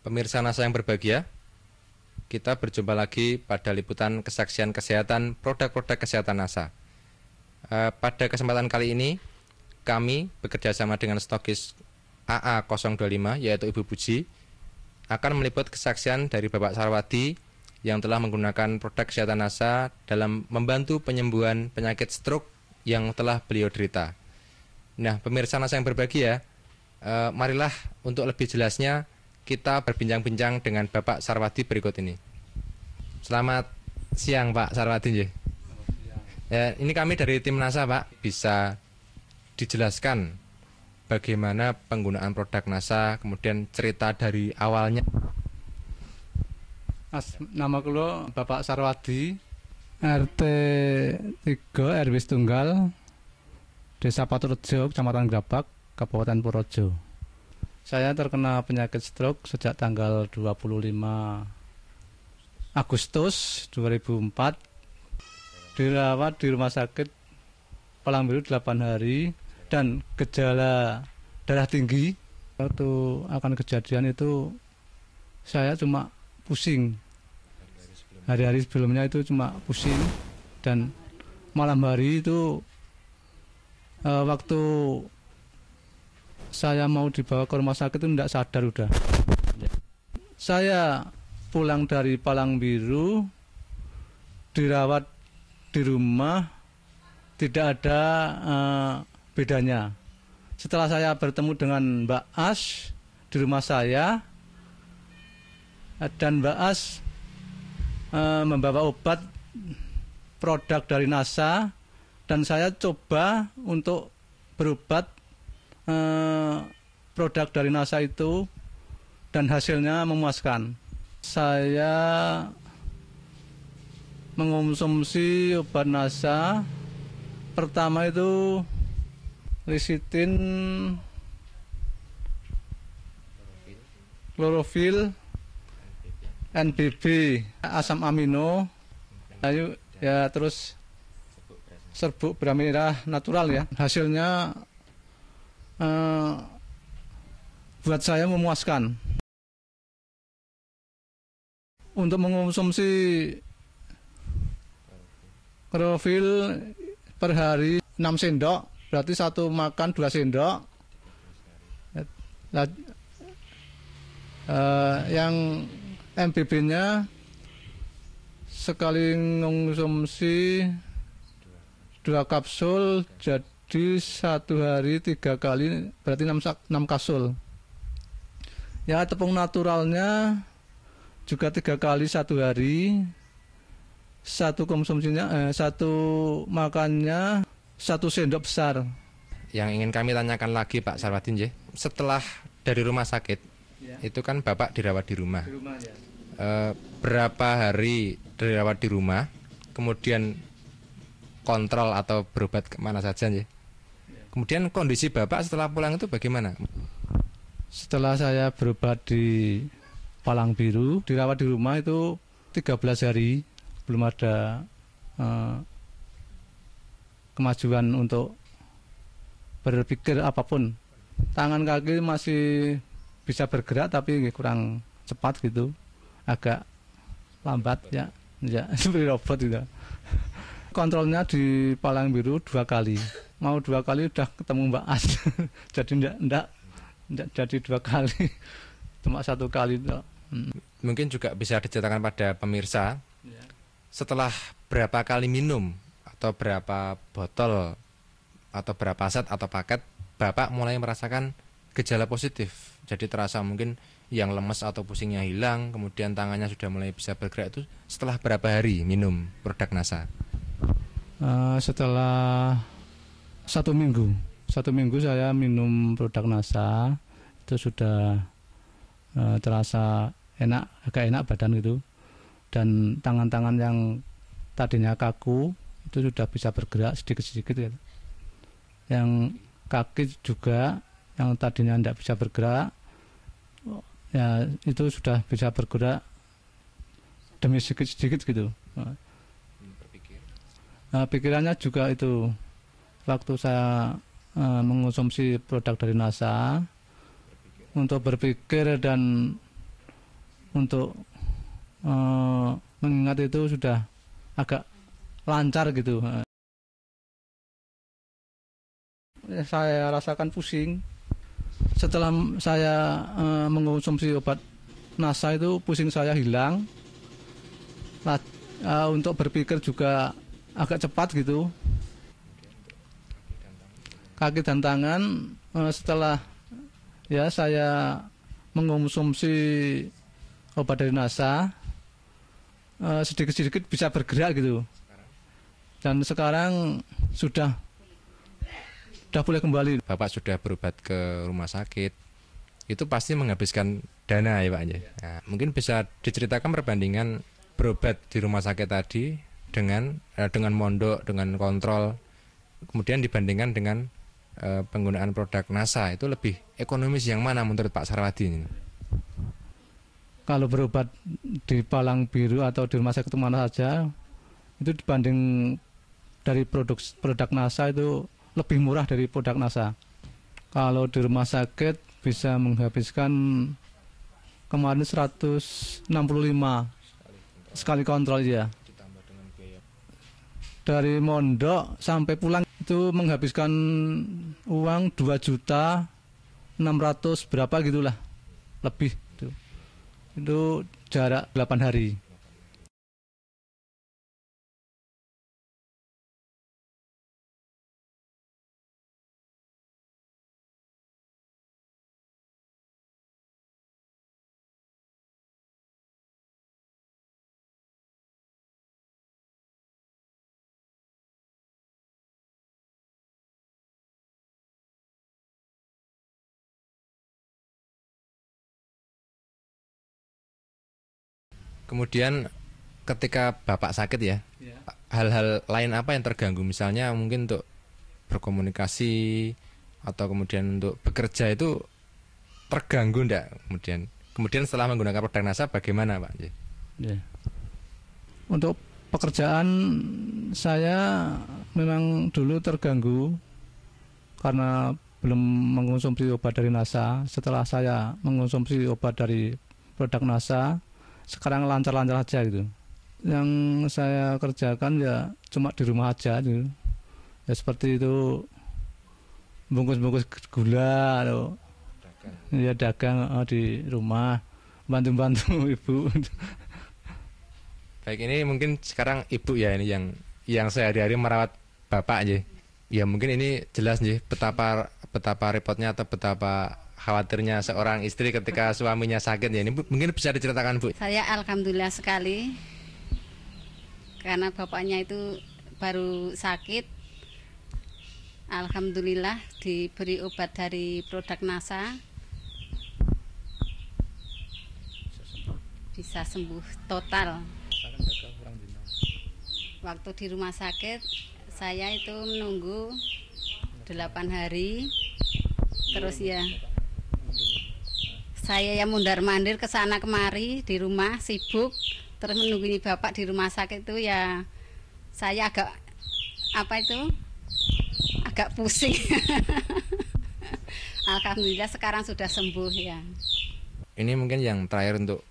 Pemirsa NASA yang berbahagia, kita berjumpa lagi pada liputan kesaksian kesehatan produk-produk kesehatan NASA. Pada kesempatan kali ini, kami bekerja sama dengan stokis AA025, yaitu Ibu Puji, akan meliput kesaksian dari Bapak Sarwadi yang telah menggunakan produk kesehatan NASA dalam membantu penyembuhan penyakit stroke yang telah beliau derita. Nah, pemirsa NASA yang berbahagia, marilah untuk lebih jelasnya kita berbincang-bincang dengan Bapak Sarwadi berikut ini. Selamat siang Pak Sarwadi. Ya, ini kami dari tim NASA Pak. Bisa dijelaskan bagaimana penggunaan produk NASA, kemudian cerita dari awalnya. Nama kulo Bapak Sarwadi, RT 3 RW Tunggal, Desa Paturejo, Kecamatan Grabak, Kabupaten Purworejo. Saya terkena penyakit stroke sejak tanggal 25 Agustus 2004. Dirawat di rumah sakit Palang Biru 8 hari dan gejala darah tinggi. Waktu akan kejadian itu saya cuma pusing. Hari-hari sebelumnya itu cuma pusing, dan malam hari itu waktu saya mau dibawa ke rumah sakit itu tidak sadar udah. Saya pulang dari Palang Biru, dirawat di rumah, tidak ada bedanya. Setelah saya bertemu dengan Mbak As di rumah saya, dan Mbak As membawa obat produk dari NASA, dan saya coba untuk berobat produk dari NASA itu, dan hasilnya memuaskan. Saya mengonsumsi obat NASA pertama itu lecitin, klorofil, NBB, asam amino, ya terus serbuk beras merah natural ya. Hasilnya buat saya memuaskan. Untuk mengonsumsi klorofil per hari 6 sendok, berarti satu makan 2 sendok. Yang MBB-nya sekali mengonsumsi 2 kapsul, jadi satu hari 3 kali, berarti 6 kapsul. Ya, tepung naturalnya juga 3 kali satu hari. Satu konsumsinya, satu makannya 1 sendok besar. Yang ingin kami tanyakan lagi Pak Sarwadi, setelah dari rumah sakit, ya, itu kan Bapak dirawat di rumah. Di rumah ya. Berapa hari dirawat di rumah, kemudian kontrol atau berobat kemana saja ya? Kemudian kondisi Bapak setelah pulang itu bagaimana? Setelah saya berobat di Palang Biru, dirawat di rumah itu 13 hari, belum ada kemajuan untuk berpikir apapun. Tangan kaki masih bisa bergerak tapi kurang cepat gitu, agak lambat ya seperti robot gitu. Kontrolnya di Palang Biru 2 kali, mau 2 kali udah ketemu Mbak As. Jadi enggak jadi 2 kali, cuma 1 kali. Mungkin juga bisa diceritakan pada pemirsa, setelah berapa kali minum atau berapa botol atau berapa set atau paket Bapak mulai merasakan gejala positif. Jadi terasa mungkin yang lemes atau pusingnya hilang, kemudian tangannya sudah mulai bisa bergerak, itu setelah berapa hari minum produk NASA? Setelah 1 minggu. 1 minggu saya minum produk NASA, itu sudah terasa enak, agak enak badan gitu. Dan tangan-tangan yang tadinya kaku itu sudah bisa bergerak sedikit-sedikit ya. Yang kaki juga yang tadinya tidak bisa bergerak, ya itu sudah bisa bergerak demi sedikit-sedikit gitu. Pikirannya juga itu, waktu saya mengonsumsi produk dari NASA, untuk berpikir dan untuk mengingat itu sudah agak lancar gitu. Saya rasakan pusing setelah saya mengonsumsi obat NASA itu, pusing saya hilang. Untuk berpikir juga agak cepat gitu. Kaki dan tangan setelah ya saya mengonsumsi obat dari NASA, sedikit-sedikit bisa bergerak gitu. Dan sekarang sudah boleh kembali. Bapak sudah berobat ke rumah sakit, itu pasti menghabiskan dana ya Pak. Nah, mungkin bisa diceritakan perbandingan berobat di rumah sakit tadi dengan mondok, dengan kontrol, kemudian dibandingkan dengan penggunaan produk NASA, itu lebih ekonomis yang mana menurut Pak Sarwadi ini? Kalau berobat di Palang Biru atau di rumah sakit mana saja, itu dibanding dari produk NASA itu lebih murah dari produk NASA. Kalau di rumah sakit bisa menghabiskan kemarin 165 sekali kontrol ya. Dari mondok sampai pulang itu menghabiskan uang 2.600.000 berapa gitulah, lebih itu jarak 8 hari. Kemudian ketika Bapak sakit ya, hal-hal lain apa yang terganggu? Misalnya mungkin untuk berkomunikasi atau kemudian untuk bekerja itu terganggu enggak? Kemudian setelah menggunakan produk NASA bagaimana Pak? Ya. Untuk pekerjaan saya memang dulu terganggu karena belum mengonsumsi obat dari NASA. Setelah saya mengonsumsi obat dari produk NASA, sekarang lancar-lancar aja gitu. Yang saya kerjakan ya cuma di rumah aja gitu. Ya seperti itu, bungkus-bungkus gula atau ya dagang di rumah, bantu-bantu ibu. Baik, ini mungkin sekarang ibu ya ini yang sehari-hari merawat Bapak aja. Ya mungkin ini jelas nih betapa repotnya atau betapa khawatirnya seorang istri ketika suaminya sakit ya. Ini mungkin bisa diceritakan Bu. Saya alhamdulillah sekali karena bapaknya itu baru sakit. Alhamdulillah diberi obat dari produk NASA, bisa sembuh total. Waktu di rumah sakit saya itu menunggu 8 hari, terus ya saya yang mundar-mandir ke sana kemari di rumah, sibuk, terus menunggu ini bapak di rumah sakit itu ya saya agak agak pusing. Alhamdulillah sekarang sudah sembuh ya. Ini mungkin yang terakhir untuk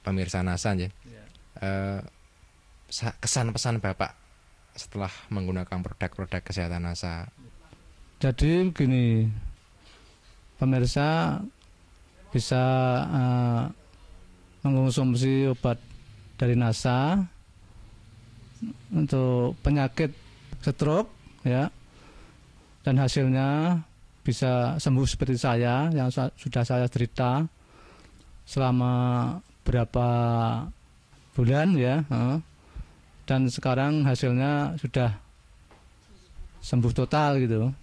pemirsa NASA ya. Kesan pesan Bapak setelah menggunakan produk-produk kesehatan NASA. Jadi begini, pemirsa bisa mengonsumsi obat dari NASA untuk penyakit stroke ya, dan hasilnya bisa sembuh seperti saya yang sudah saya derita selama berapa bulan ya, dan sekarang hasilnya sudah sembuh total gitu.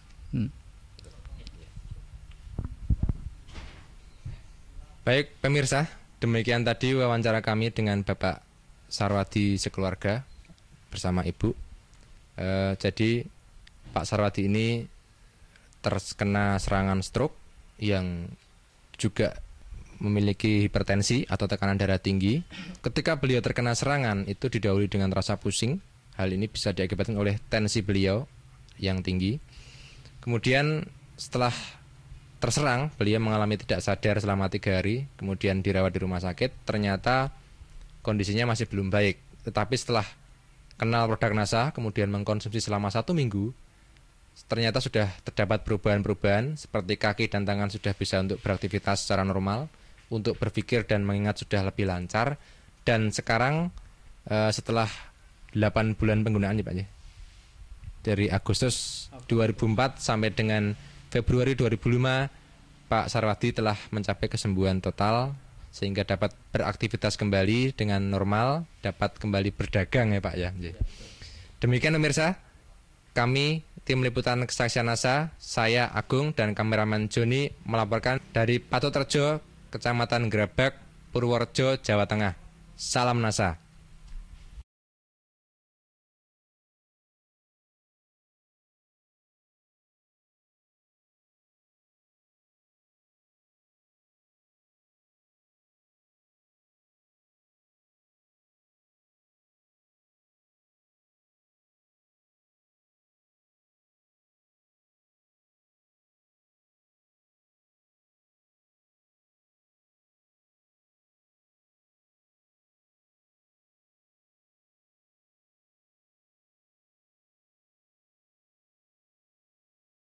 Baik pemirsa, demikian tadi wawancara kami dengan Bapak Sarwadi sekeluarga bersama Ibu. Jadi Pak Sarwadi ini terkena serangan stroke yang juga memiliki hipertensi atau tekanan darah tinggi. Ketika beliau terkena serangan itu didahului dengan rasa pusing. Hal ini bisa diakibatkan oleh tensi beliau yang tinggi. Kemudian setelah terserang, beliau mengalami tidak sadar selama 3 hari, kemudian dirawat di rumah sakit. Ternyata kondisinya masih belum baik. Tetapi setelah kenal produk NASA, kemudian mengkonsumsi selama 1 minggu, ternyata sudah terdapat perubahan-perubahan, seperti kaki dan tangan sudah bisa untuk beraktivitas secara normal, untuk berpikir dan mengingat sudah lebih lancar. Dan sekarang setelah 8 bulan penggunaan ya Pak ya, dari Agustus 2004 sampai dengan Februari 2005, Pak Sarwadi telah mencapai kesembuhan total sehingga dapat beraktivitas kembali dengan normal, dapat kembali berdagang ya Pak ya. Demikian pemirsa, kami tim liputan Kesaksian NASA, saya Agung dan kameramen Joni melaporkan dari Paturejo, Kecamatan Grabak, Purworejo, Jawa Tengah. Salam NASA.